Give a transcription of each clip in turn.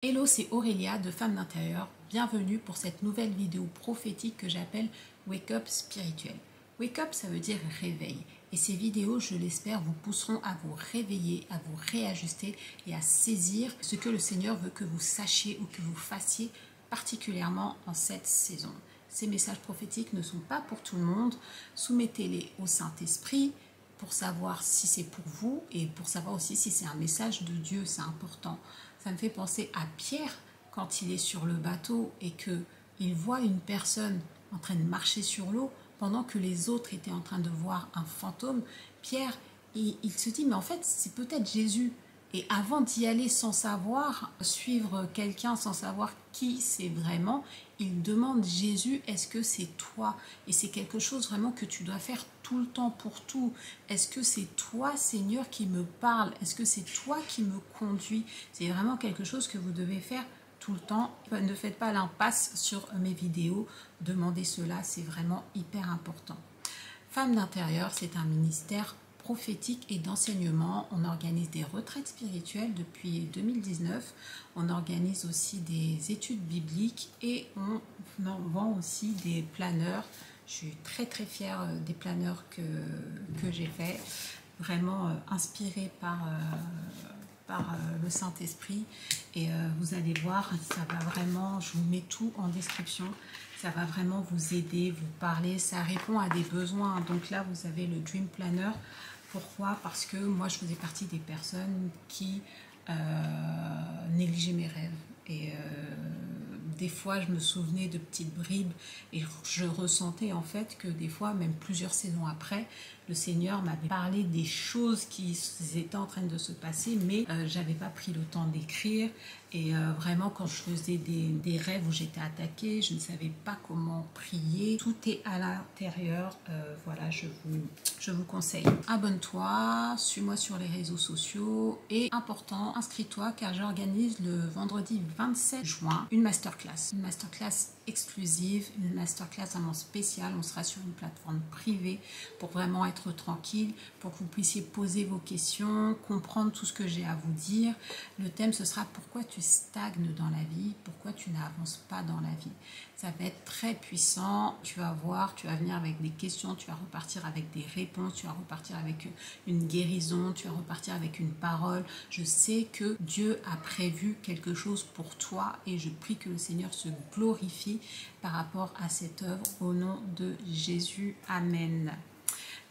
Hello, c'est Aurélia de Femme d'Intérieur. Bienvenue pour cette nouvelle vidéo prophétique que j'appelle Wake Up Spirituel. Wake Up, ça veut dire réveil. Et ces vidéos, je l'espère, vous pousseront à vous réveiller, à vous réajuster et à saisir ce que le Seigneur veut que vous sachiez ou que vous fassiez, particulièrement en cette saison. Ces messages prophétiques ne sont pas pour tout le monde. Soumettez-les au Saint-Esprit pour savoir si c'est pour vous et pour savoir aussi si c'est un message de Dieu, c'est important. Ça me fait penser à Pierre quand il est sur le bateau et qu'il voit une personne en train de marcher sur l'eau pendant que les autres étaient en train de voir un fantôme. Pierre, il se dit, mais en fait, c'est peut-être Jésus. Et avant d'y aller sans savoir, suivre quelqu'un sans savoir qui c'est vraiment, il demande Jésus, est-ce que c'est toi? Et c'est quelque chose vraiment que tu dois faire tout le temps pour tout. Est-ce que c'est toi, Seigneur, qui me parle? Est-ce que c'est toi qui me conduis? C'est vraiment quelque chose que vous devez faire tout le temps. Ne faites pas l'impasse sur mes vidéos. Demandez cela, c'est vraiment hyper important. Femme d'Intérieur, c'est un ministère prophétique et d'enseignement. On organise des retraites spirituelles depuis 2019. On organise aussi des études bibliques et on vend aussi des planeurs. Je suis très fière des planeurs que j'ai fait, vraiment inspirés par le Saint-Esprit. Et vous allez voir, ça va vraiment, je vous mets tout en description. Ça va vraiment vous aider, vous parler, ça répond à des besoins. Donc là, vous avez le Dream Planner. Pourquoi? Parce que moi, je faisais partie des personnes qui négligeaient mes rêves. Et des fois, je me souvenais de petites bribes et je ressentais en fait que des fois, même plusieurs saisons après, le Seigneur m'avait parlé des choses qui étaient en train de se passer, mais j'avais pas pris le temps d'écrire. Et vraiment, quand je faisais des rêves où j'étais attaquée, je ne savais pas comment prier. Tout est à l'intérieur. Voilà, je vous conseille. Abonne-toi, suis-moi sur les réseaux sociaux. Et important, inscris-toi car j'organise le vendredi 27 juin une masterclass. Une masterclass exclusive, une masterclass vraiment spéciale. On sera sur une plateforme privée pour vraiment être tranquille, pour que vous puissiez poser vos questions, comprendre tout ce que j'ai à vous dire. Le thème, ce sera pourquoi tu stagnes dans la vie, pourquoi tu n'avances pas dans la vie. Ça va être très puissant, tu vas voir, tu vas venir avec des questions, tu vas repartir avec des réponses, tu vas repartir avec une guérison, tu vas repartir avec une parole. Je sais que Dieu a prévu quelque chose pour toi et je prie que le Seigneur se glorifie par rapport à cette œuvre au nom de Jésus. Amen.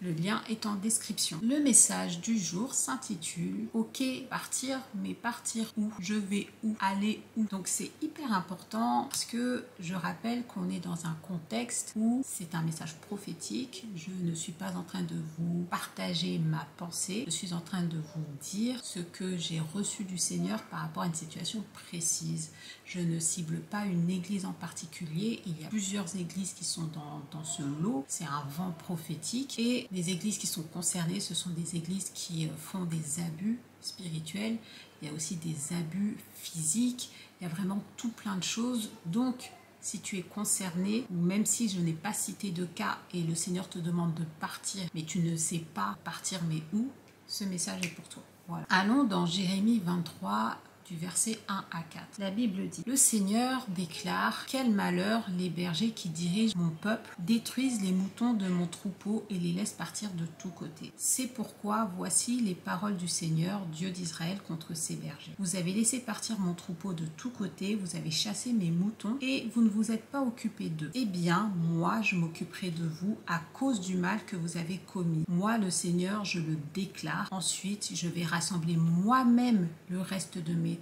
Le lien est en description. Le message du jour s'intitule « Ok, partir, mais partir où? Je vais où? Aller où ?» Donc c'est hyper important parce que je rappelle qu'on est dans un contexte où c'est un message prophétique. Je ne suis pas en train de vous partager ma pensée. Je suis en train de vous dire ce que j'ai reçu du Seigneur par rapport à une situation précise. Je ne cible pas une église en particulier. Il y a plusieurs églises qui sont dans ce lot. C'est un vent prophétique. Et les églises qui sont concernées, ce sont des églises qui font des abus spirituels. Il y a aussi des abus physiques. Il y a vraiment tout plein de choses. Donc, si tu es concerné, ou même si je n'ai pas cité de cas et le Seigneur te demande de partir, mais tu ne sais pas partir, mais où, ce message est pour toi. Voilà. Allons dans Jérémie 23, du verset 1 à 4. La Bible dit: Le Seigneur déclare: Quel malheur les bergers qui dirigent mon peuple détruisent les moutons de mon troupeau et les laissent partir de tous côtés. C'est pourquoi voici les paroles du Seigneur, Dieu d'Israël, contre ces bergers. Vous avez laissé partir mon troupeau de tous côtés, vous avez chassé mes moutons et vous ne vous êtes pas occupé d'eux. Eh bien, moi, je m'occuperai de vous à cause du mal que vous avez commis. Moi, le Seigneur, je le déclare. Ensuite, je vais rassembler moi-même le reste de mes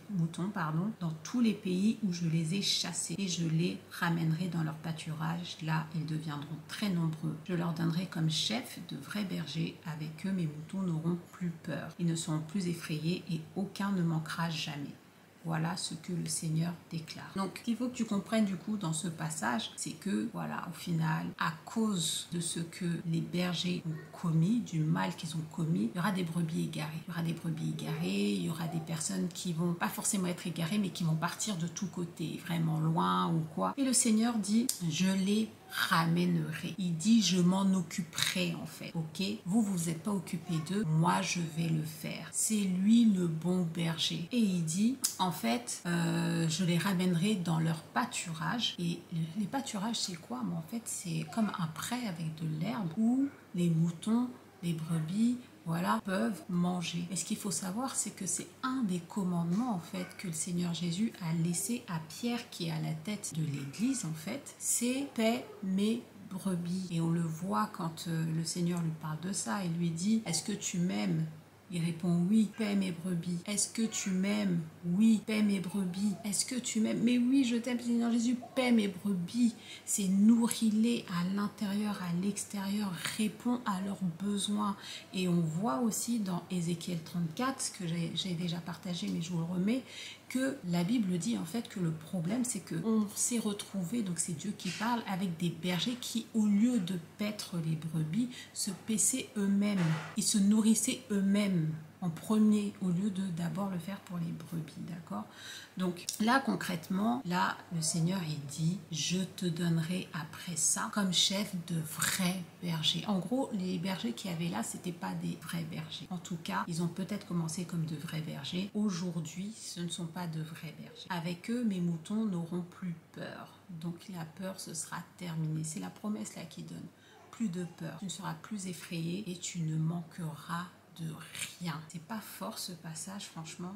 moutons, dans tous les pays où je les ai chassés et je les ramènerai dans leur pâturage. Là, ils deviendront très nombreux. Je leur donnerai comme chef de vrais bergers. Avec eux, mes moutons n'auront plus peur. Ils ne seront plus effrayés et aucun ne manquera jamais. Voilà ce que le Seigneur déclare. Donc, ce qu'il faut que tu comprennes du coup dans ce passage, c'est que, voilà, au final, à cause de ce que les bergers ont commis, du mal qu'ils ont commis, il y aura des brebis égarées. Il y aura des brebis égarées, il y aura des personnes qui vont pas forcément être égarées, mais qui vont partir de tous côtés, vraiment loin ou quoi. Et le Seigneur dit: je les ramènerai. Il dit je m'en occuperai en fait, ok? Vous n'êtes pas occupé d'eux, moi je vais le faire. C'est lui le bon berger. Et il dit en fait je les ramènerai dans leur pâturage. Et les pâturages c'est quoi? Mais en fait c'est comme un pré avec de l'herbe où les moutons, les brebis, voilà, peuvent manger. Et ce qu'il faut savoir, c'est que c'est un des commandements en fait que le Seigneur Jésus a laissé à Pierre, qui est à la tête de l'Église en fait, c'est paix mes brebis. Et on le voit quand le Seigneur lui parle de ça, il lui dit, est-ce que tu m'aimes? Il répond oui, paie mes brebis. Est-ce que tu m'aimes? Oui, paie mes brebis. Est-ce que tu m'aimes? Mais oui, je t'aime, Seigneur Jésus, paie mes brebis. C'est nourris-les à l'intérieur, à l'extérieur, réponds à leurs besoins. Et on voit aussi dans Ézéchiel 34, ce que j'ai déjà partagé, mais je vous le remets, que la Bible dit en fait que le problème c'est qu'on s'est retrouvé, donc c'est Dieu qui parle, avec des bergers qui au lieu de paître les brebis se paissaient eux-mêmes, ils se nourrissaient eux-mêmes en premier au lieu de d'abord le faire pour les brebis, d'accord? Donc là concrètement, là le Seigneur il dit je te donnerai après ça comme chef de vrais bergers. En gros les bergers qu'il y avait là c'était pas des vrais bergers. En tout cas ils ont peut-être commencé comme de vrais bergers. Aujourd'hui ce ne sont pas de vrais bergers. Avec eux mes moutons n'auront plus peur. Donc la peur ce sera terminé. C'est la promesse là qui donne. Plus de peur. Tu ne seras plus effrayé et tu ne manqueras de rien. C'est pas fort ce passage, franchement.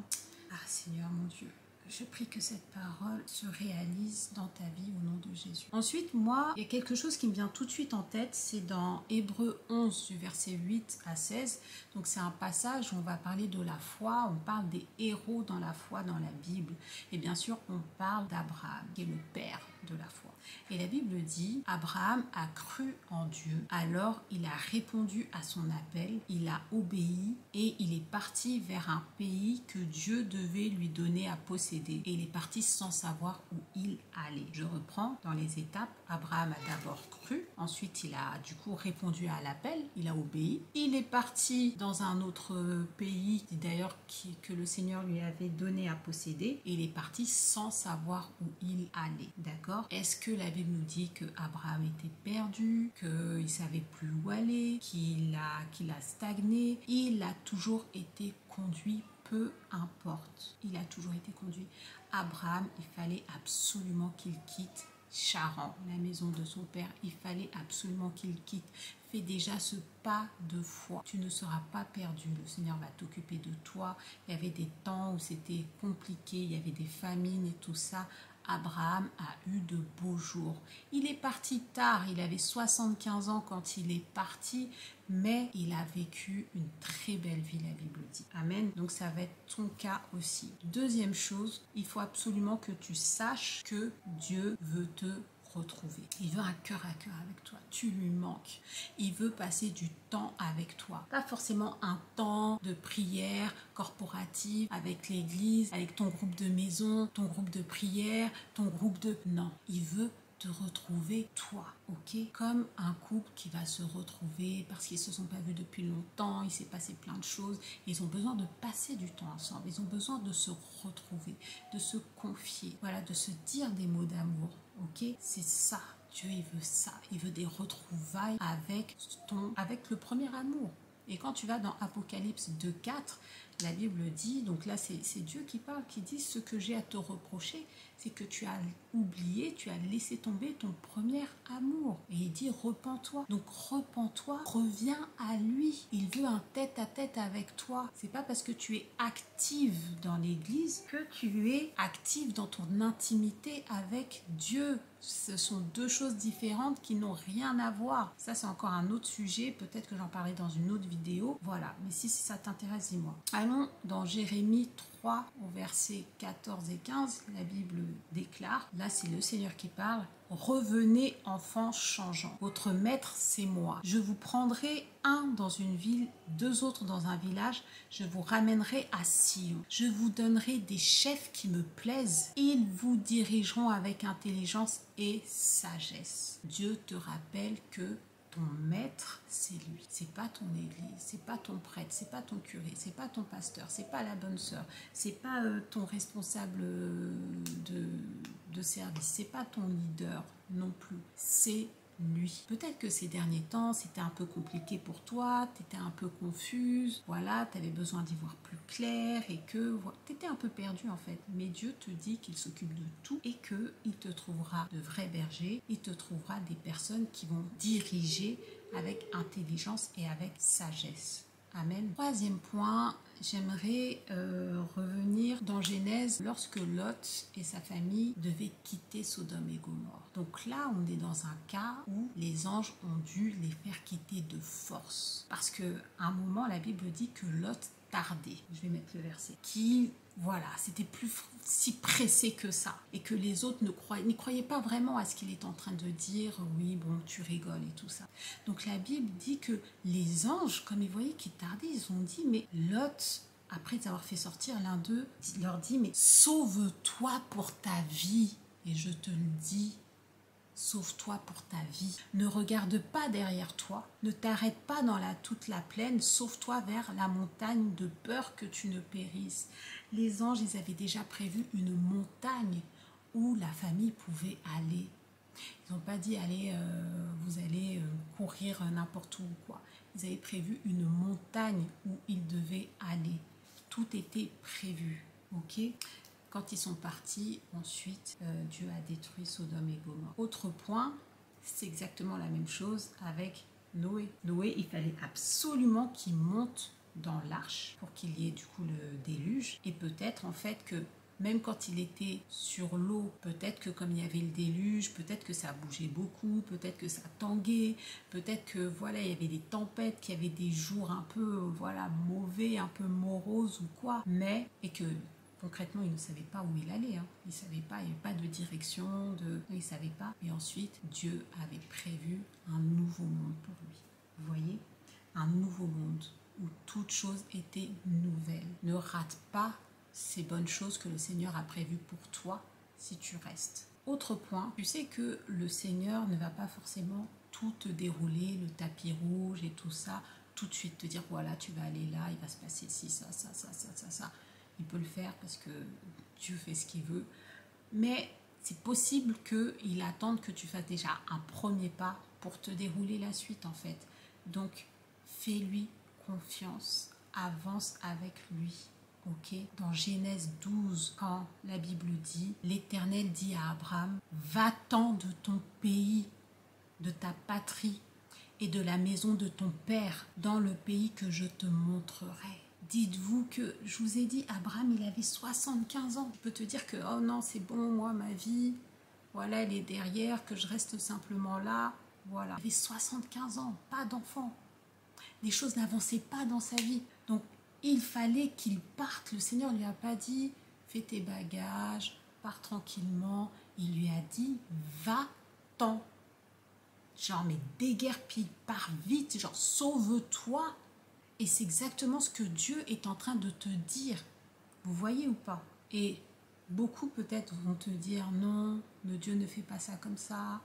Ah Seigneur mon Dieu, je prie que cette parole se réalise dans ta vie au nom de Jésus. Ensuite, moi, il y a quelque chose qui me vient tout de suite en tête, c'est dans Hébreux 11 du verset 8 à 16. Donc c'est un passage où on va parler de la foi, on parle des héros dans la foi dans la Bible. Et bien sûr, on parle d'Abraham, qui est le père de la foi. Et la Bible dit, Abraham a cru en Dieu, alors il a répondu à son appel, il a obéi et il est parti vers un pays que Dieu devait lui donner à posséder. Et il est parti sans savoir où il allait. Je reprends dans les étapes. Abraham a d'abord cru, ensuite il a du coup répondu à l'appel, il a obéi. Il est parti dans un autre pays, d'ailleurs que le Seigneur lui avait donné à posséder, et il est parti sans savoir où il allait. D'accord? Est-ce que la Bible nous dit que Abraham était perdu, qu'il ne savait plus où aller, qu'il a stagné? Il a toujours été conduit, peu importe. Il a toujours été conduit. Abraham, il fallait absolument qu'il quitte Charan, la maison de son père. Il fallait absolument qu'il quitte. Fais déjà ce pas de foi. Tu ne seras pas perdu. Le Seigneur va t'occuper de toi. Il y avait des temps où c'était compliqué, il y avait des famines et tout ça. Abraham a eu de beaux jours. Il est parti tard, il avait 75 ans quand il est parti, mais il a vécu une très belle vie, la Bible dit. Amen. Donc ça va être ton cas aussi. Deuxième chose, il faut absolument que tu saches que Dieu veut te retrouver. Il veut un cœur à cœur avec toi. Tu lui manques. Il veut passer du temps avec toi. Pas forcément un temps de prière corporative avec l'église, avec ton groupe de maison, ton groupe de prière, ton groupe de... Non, il veut te retrouver toi, ok? Comme un couple qui va se retrouver parce qu'ils se sont pas vus depuis longtemps, il s'est passé plein de choses, ils ont besoin de passer du temps ensemble, ils ont besoin de se retrouver, de se confier, voilà, de se dire des mots d'amour, ok? C'est ça, Dieu il veut ça, il veut des retrouvailles avec le premier amour. Et quand tu vas dans Apocalypse 2,4, la Bible dit, donc là c'est Dieu qui parle, qui dit ce que j'ai à te reprocher, c'est que tu as oublié, tu as laissé tomber ton premier amour. Et il dit repens-toi. Donc repens-toi, reviens à lui. Il veut un tête-à-tête avec toi. C'est pas parce que tu es active dans l'église que tu es active dans ton intimité avec Dieu. Ce sont deux choses différentes qui n'ont rien à voir. Ça, c'est encore un autre sujet. Peut-être que j'en parlerai dans une autre vidéo. Voilà. Mais si ça t'intéresse, dis-moi. Allons dans Jérémie 3, au verset 14 et 15. La Bible déclare, là c'est le Seigneur qui parle, « Revenez enfants changeants. Votre maître, c'est moi. Je vous prendrai un dans une ville, deux autres dans un village. Je vous ramènerai à Sion. Je vous donnerai des chefs qui me plaisent. Ils vous dirigeront avec intelligence et sagesse. » Dieu te rappelle que ton maître, c'est lui. C'est pas ton église, c'est pas ton prêtre, c'est pas ton curé, c'est pas ton pasteur, c'est pas la bonne sœur, c'est pas ton responsable de service, c'est pas ton leader non plus. C'est lui. Peut-être que ces derniers temps, c'était un peu compliqué pour toi, tu étais un peu confuse, voilà, tu avais besoin d'y voir plus clair et que tu étais un peu perdu en fait. Mais Dieu te dit qu'il s'occupe de tout et qu'il te trouvera de vrais bergers, il te trouvera des personnes qui vont diriger avec intelligence et avec sagesse. Amen. Troisième point, j'aimerais revenir dans Genèse lorsque Lot et sa famille devaient quitter Sodome et Gomorrhe. Donc là, on est dans un cas où les anges ont dû les faire quitter de force. Parce qu'à un moment, la Bible dit que Lot tardait. Je vais mettre le verset. Voilà, c'était plus si pressé que ça. Et que les autres n'y croyaient pas vraiment à ce qu'il est en train de dire. Oui, bon, tu rigoles et tout ça. Donc la Bible dit que les anges, comme ils voyaient qu'il tardait, ils ont dit, mais Lot, après avoir fait sortir l'un d'eux, il leur dit, mais sauve-toi pour ta vie. Et je te le dis, sauve-toi pour ta vie. Ne regarde pas derrière toi. Ne t'arrête pas dans toute la plaine. Sauve-toi vers la montagne de peur que tu ne périsses. Les anges, ils avaient déjà prévu une montagne où la famille pouvait aller. Ils n'ont pas dit, allez, vous allez courir n'importe où ou quoi. Ils avaient prévu une montagne où ils devaient aller. Tout était prévu, ok ? Quand ils sont partis, ensuite, Dieu a détruit Sodome et Gomorrhe. Autre point, c'est exactement la même chose avec Noé. Noé, il fallait absolument qu'il monte dans l'arche pour qu'il y ait du coup le déluge. Et peut-être en fait que même quand il était sur l'eau, peut-être que comme il y avait le déluge, peut-être que ça bougeait beaucoup, peut-être que ça tanguait, peut-être que voilà, il y avait des tempêtes, qu'il y avait des jours un peu voilà mauvais, un peu moroses ou quoi, mais et que concrètement, il ne savait pas où il allait. Hein. Il ne savait pas, il n'y avait pas de direction, il ne savait pas. Et ensuite, Dieu avait prévu un nouveau monde pour lui. Vous voyez ? Un nouveau monde où toute chose était nouvelle. Ne rate pas ces bonnes choses que le Seigneur a prévues pour toi si tu restes. Autre point, tu sais que le Seigneur ne va pas forcément tout te dérouler, le tapis rouge et tout ça, tout de suite te dire voilà, tu vas aller là, il va se passer ci, ça. Il peut le faire parce que Dieu fait ce qu'il veut. Mais c'est possible qu'il attende que tu fasses déjà un premier pas pour te dérouler la suite en fait. Donc, fais-lui confiance, avance avec lui. Ok. Dans Genèse 12, quand la Bible dit, l'Éternel dit à Abraham, va-t'en de ton pays, de ta patrie et de la maison de ton père dans le pays que je te montrerai. Dites-vous que, je vous ai dit, Abraham, il avait 75 ans. Je peux te dire que, oh non, c'est bon, moi, ma vie, voilà, elle est derrière, que je reste simplement là. Voilà. Il avait 75 ans, pas d'enfant. Les choses n'avançaient pas dans sa vie. Donc, il fallait qu'il parte. Le Seigneur ne lui a pas dit, fais tes bagages, pars tranquillement. Il lui a dit, va-t'en. Genre, mais déguerpille, pars vite, genre, sauve-toi. Et c'est exactement ce que Dieu est en train de te dire. Vous voyez ou pas? Et beaucoup peut-être vont te dire non, Dieu ne fait pas ça comme ça.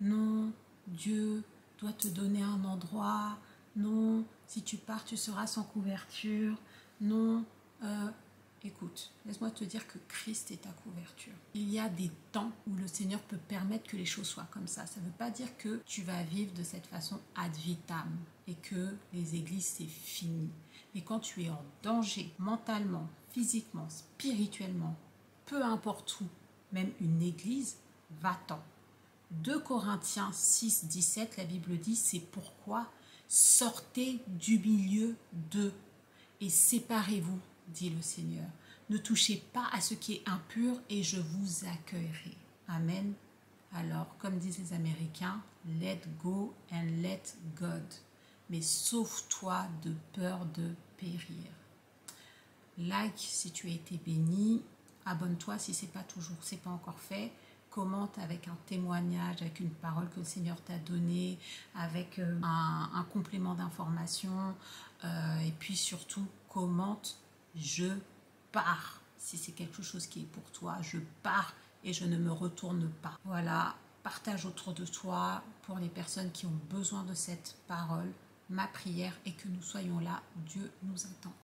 Non, Dieu doit te donner un endroit. Non, si tu pars, tu seras sans couverture. Non, écoute, laisse-moi te dire que Christ est ta couverture. Il y a des temps où le Seigneur peut permettre que les choses soient comme ça. Ça ne veut pas dire que tu vas vivre de cette façon ad vitam et que les églises, c'est fini. Mais quand tu es en danger, mentalement, physiquement, spirituellement, peu importe où, même une église, va-t'en. 2 Corinthiens 6, 17, la Bible dit, c'est pourquoi sortez du milieu d'eux et séparez-vous, dit le Seigneur. Ne touchez pas à ce qui est impur et je vous accueillerai. Amen. Alors, comme disent les Américains, let go and let God. Mais sauve-toi de peur de périr. Like si tu as été béni. Abonne-toi si c'est pas encore fait. Commente avec un témoignage, avec une parole que le Seigneur t'a donnée, avec un complément d'information. Et puis surtout, commente « Je pars ». Si c'est quelque chose qui est pour toi, je pars et je ne me retourne pas. Voilà, partage autour de toi pour les personnes qui ont besoin de cette parole. Ma prière est que nous soyons là. Dieu nous attend.